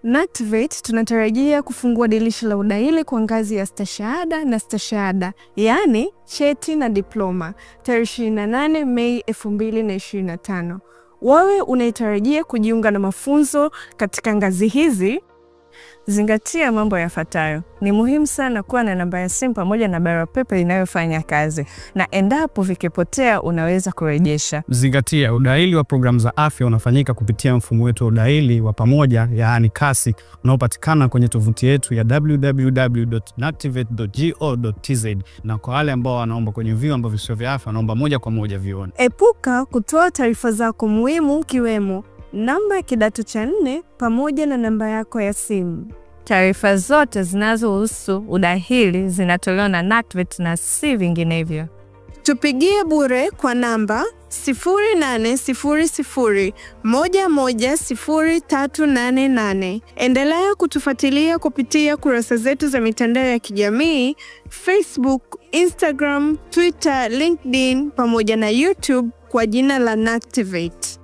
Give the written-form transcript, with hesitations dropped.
NACTVET tunatarajia kufungua dirisha la udahili kwa ngazi ya stashahada na stashahada, yani cheti na diploma, tarehe 28 Mei 2025. Wewe unaitarajia kujiunga na mafunzo katika ngazi hizi? Zingatia mambo yafuatayo. Ni muhimu sana kuwa na namba ya simu pamoja na barua pepe inayofanya kazi, na endapo vikipotea unaweza kurejesha. Zingatia, udahili wa programu za afya unafanyika kupitia mfumo wetu wa udahili wa pamoja, yaani KASI, unaopatikana kwenye tovuti yetu ya www.nactvet.go.tz, na kwa wale ambao wanaomba kwenye vyuo ambavyo sio vya afya, wanaomba moja kwa moja vioni. Epuka kutoa taarifa zako muhimu kiwemo namba ya kidato cha 4 pamoja na namba yako ya simu. Taarifa zote zinazohusu udahili zinatolewa na NACTVET na si vinginevyo. Tupigie bure kwa namba 0800110388. Endelea kutufuatilia kupitia kurasa zetu za mitandao ya kijamii, Facebook, Instagram, Twitter, LinkedIn pamoja na YouTube kwa jina la NACTVET.